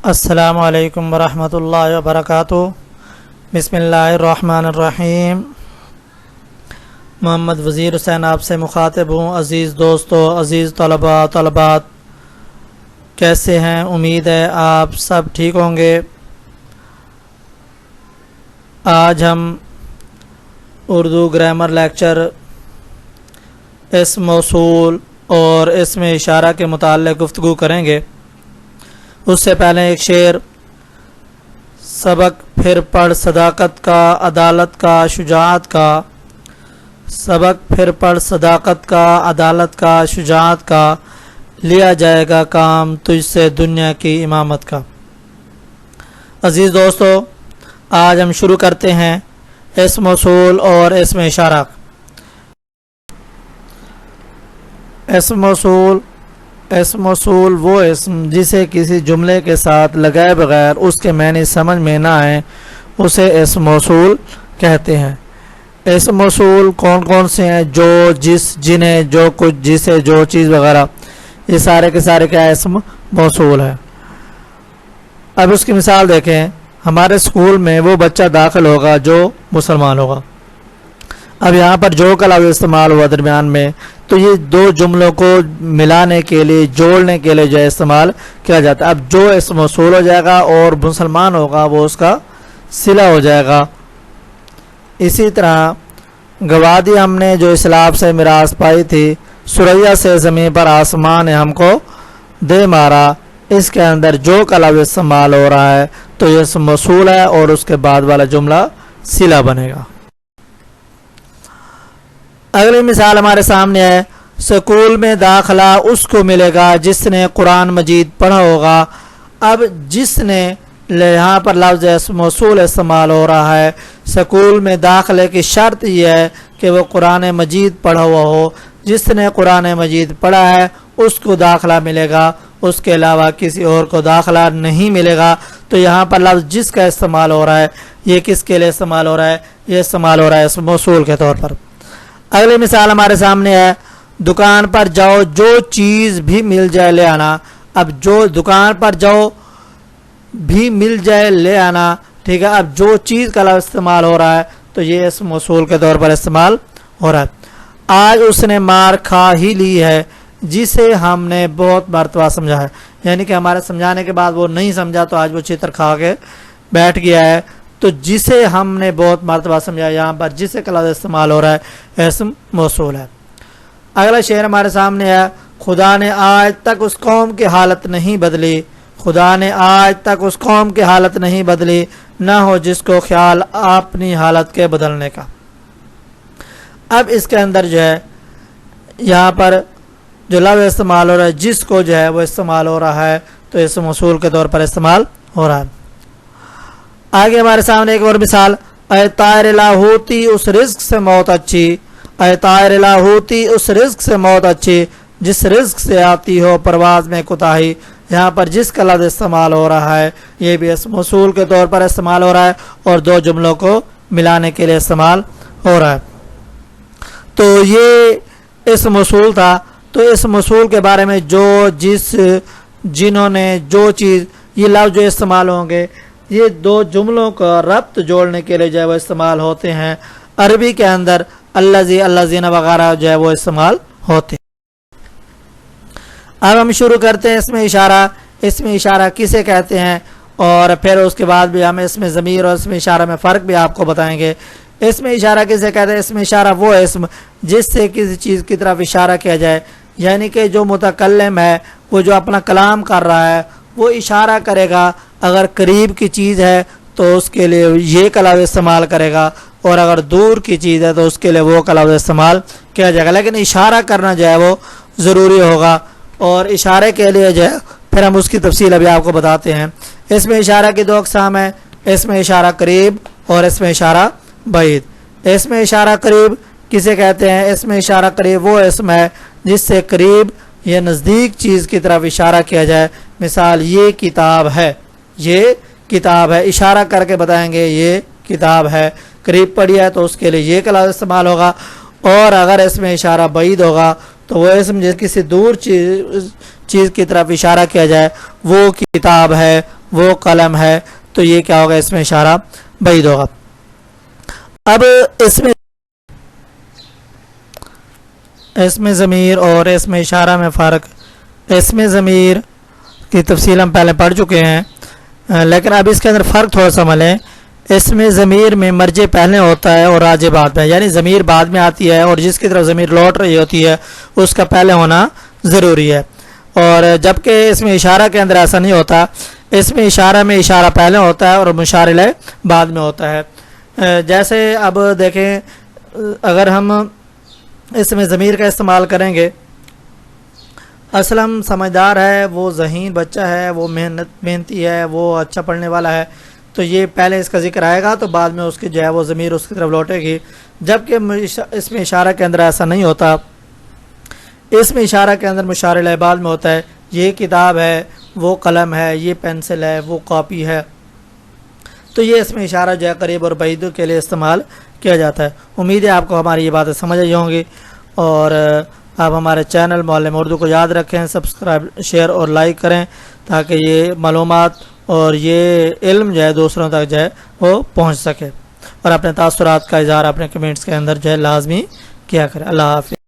السلام علیکم ورحمۃ اللہ وبرکاتہ۔ بسم اللہ الرحمن الرحیم۔ محمد وزیر حسین آپ سے مخاطب ہوں۔ عزیز دوستو، عزیز طلباء طلبات، کیسے ہیں؟ امید ہے آپ سب ٹھیک ہوں گے۔ آج ہم اردو گرامر لیکچر اسم موصول اور اسم اشارہ کے متعلق گفتگو کریں گے۔ اس سے پہلے ایک شعر: سبق پھر پڑھ صداقت کا، عدالت کا، شجاعت کا، سبق پھر پڑھ صداقت کا، عدالت کا، شجاعت کا، لیا جائے گا کام تجھ سے دنیا کی امامت کا۔ عزیز دوستو، آج ہم شروع کرتے ہیں اسم موصول اور اسم اشارہ۔ اسم موصول وہ اسم جسے کسی جملے کے ساتھ لگائے بغیر اس کے معنی سمجھ میں نہ آئے، اسے اسم موصول کہتے ہیں۔ اسم موصول کون کون سے ہیں؟ جو، جس، جنہیں، جو کچھ، جسے، جو چیز وغیرہ، یہ سارے کے سارے کیا اسم موصول ہے۔ اب اس کی مثال دیکھیں۔ ہمارے اسکول میں وہ بچہ داخل ہوگا جو مسلمان ہوگا۔ اب یہاں پر جو کا لفظ استعمال ہوا درمیان میں، تو یہ دو جملوں کو ملانے کے لیے، جوڑنے کے لیے جو ہے استعمال کیا جاتا ہے۔ اب جو اسم موصول ہو جائے گا اور مسلمان ہوگا وہ اس کا صلہ ہو جائے گا۔ اسی طرح گوادی ہم نے جو اسلام سے میراث پائی تھی، سریا سے زمین پر آسمان نے ہم کو دے مارا، اس کے اندر جو کا لفظ استعمال ہو رہا ہے تو یہ اسم موصول ہے اور اس کے بعد والا جملہ صلہ بنے گا۔ اگلی مثال ہمارے سامنے ہے۔ سکول میں داخلہ اس کو ملے گا جس نے قرآن مجید پڑھا ہوگا۔ اب جس نے، یہاں پر لفظ اسم موصول استعمال ہو رہا ہے۔ سکول میں داخلے کی شرط یہ ہے کہ وہ قرآن مجید پڑھا ہوا ہو۔ جس نے قرآن مجید پڑھا ہے اس کو داخلہ ملے گا، اس کے علاوہ کسی اور کو داخلہ نہیں ملے گا۔ تو یہاں پر لفظ جس کا استعمال ہو رہا ہے، یہ کس کے لیے استعمال ہو رہا ہے؟ یہ استعمال ہو رہا ہے اسم موصول کے طور پر۔ اگلی مثال ہمارے سامنے ہے۔ دکان پر جاؤ، جو چیز بھی مل جائے لے آنا۔ اب جو دکان پر جاؤ بھی مل جائے لے آنا، ٹھیک ہے۔ اب جو چیز کا لفظ استعمال ہو رہا ہے تو یہ اسم موصول کے طور پر استعمال ہو رہا ہے۔ آج اس نے مار کھا ہی لی ہے جسے ہم نے بہت مرتبہ سمجھا ہے، یعنی کہ ہمارے سمجھانے کے بعد وہ نہیں سمجھا تو آج وہ چتر کھا کے بیٹھ گیا ہے۔ تو جسے ہم نے بہت مرتبہ سمجھا، یہاں پر جسے کا لفظ استعمال ہو رہا ہے اسم موصول ہے۔ اگلا شعر ہمارے سامنے ہے۔ خدا نے آج تک اس قوم کی حالت نہیں بدلی، خدا نے آج تک اس قوم کی حالت نہیں بدلی، نہ ہو جس کو خیال اپنی حالت کے بدلنے کا۔ اب اس کے اندر جو ہے یہاں پر جو لفظ استعمال ہو رہا ہے، جس کو جو ہے وہ استعمال ہو رہا ہے تو اسم موصول کے طور پر استعمال ہو رہا ہے۔ آگے ہمارے سامنے ایک اور مثال۔ اے طائر لاہوتی اس رزق سے موت اچھی، اے طائر لاہوتی اس رزق سے موت اچھی، جس رزق سے آتی ہو پرواز میں کوتاہی۔ یہاں پر جس کا لفظ استعمال ہو رہا ہے یہ بھی اسم موصول کے طور پر استعمال ہو رہا ہے اور دو جملوں کو ملانے کے لیے استعمال ہو رہا ہے۔ تو یہ اسم موصول تھا۔ تو اسم موصول کے بارے میں جو، جس، جنہوں نے، جو چیز، یہ لفظ جو استعمال ہوں گے یہ دو جملوں کا ربط جوڑنے کے لیے جو ہے وہ استعمال ہوتے ہیں۔ عربی کے اندر الذی، الذین وغیرہ جو ہے وہ استعمال ہوتے ہیں۔ اب ہم شروع کرتے ہیں اسم اشارہ۔ اسم اشارہ کسے کہتے ہیں اور پھر اس کے بعد بھی ہم اسم ضمیر اور اسم اشارہ میں فرق بھی آپ کو بتائیں گے۔ اسم اشارہ کسے کہتے ہیں؟ اسم اشارہ وہ اسم جس سے کسی چیز کی طرف اشارہ کیا جائے، یعنی کہ جو متکلم ہے، وہ جو اپنا کلام کر رہا ہے وہ اشارہ کرے گا۔ اگر قریب کی چیز ہے تو اس کے لیے یہ کا لفظ استعمال کرے گا، اور اگر دور کی چیز ہے تو اس کے لیے وہ کا لفظ استعمال کیا جائے گا، لیکن اشارہ کرنا جو ہے وہ ضروری ہوگا۔ اور اشارے کے لیے جو ہے پھر ہم اس کی تفصیل ابھی آپ کو بتاتے ہیں۔ اس میں اشارہ کی دو اقسام ہیں، اس میں اشارہ قریب اور اس میں اشارہ بعید۔ اس میں اشارہ قریب کسے کہتے ہیں؟ اس میں اشارہ قریب وہ اسم ہے جس سے قریب یا نزدیک چیز کی طرف اشارہ کیا جائے۔ مثال یہ کتاب ہے، یہ کتاب ہے، اشارہ کر کے بتائیں گے یہ کتاب ہے۔ قریب پڑھی ہے تو اس کے لیے یہ کا لفظ استعمال ہوگا۔ اور اگر اس میں اشارہ بعید ہوگا تو وہ اسم جس کسی دور چیز کی طرف اشارہ کیا جائے، وہ کتاب ہے وہ قلم ہے، تو یہ کیا ہوگا؟ اس میں اشارہ بعید ہوگا۔ اب اس میں ضمیر اور اس میں اشارہ میں فرق، اس میں ضمیر کی تفصیل ہم پہلے پڑھ چکے ہیں، لیکن اب اس کے اندر فرق تھوڑا سا ملیں۔ اس میں ضمیر میں مرجع پہلے ہوتا ہے اور راجع بعد میں، یعنی ضمیر بعد میں آتی ہے اور جس کی طرف ضمیر لوٹ رہی ہوتی ہے اس کا پہلے ہونا ضروری ہے، اور جبکہ اس میں اشارہ کے اندر ایسا نہیں ہوتا، اس میں اشارہ میں اشارہ پہلے ہوتا ہے اور مشار الیہ بعد میں ہوتا ہے۔ جیسے اب دیکھیں، اگر ہم اس میں ضمیر کا استعمال کریں گے، اسلم سمجھدار ہے، وہ ذہین بچہ ہے، وہ محنتی ہے، وہ اچھا پڑھنے والا ہے، تو یہ پہلے اس کا ذکر آئے گا تو بعد میں اس کی جو ہے وہ ضمیر اس کی طرف لوٹے گی، جبکہ اس میں اشارہ کے اندر ایسا نہیں ہوتا، اس میں اشارہ کے اندر مشار الیہ بعد میں ہوتا ہے۔ یہ کتاب ہے، وہ قلم ہے، یہ پینسل ہے، وہ کاپی ہے، تو یہ اس میں اشارہ جو ہے قریب اور بعید کے لیے استعمال کیا جاتا ہے۔ امید ہے آپ کو ہماری یہ باتیں سمجھ آئی ہوں گی، اور آپ ہمارے چینل معلم اردو کو یاد رکھیں، سبسکرائب، شیئر اور لائک کریں، تاکہ یہ معلومات اور یہ علم جو ہے دوسروں تک جو ہے وہ پہنچ سکے، اور اپنے تاثرات کا اظہار اپنے کمنٹس کے اندر جو ہے لازمی کیا کریں۔ اللہ حافظ۔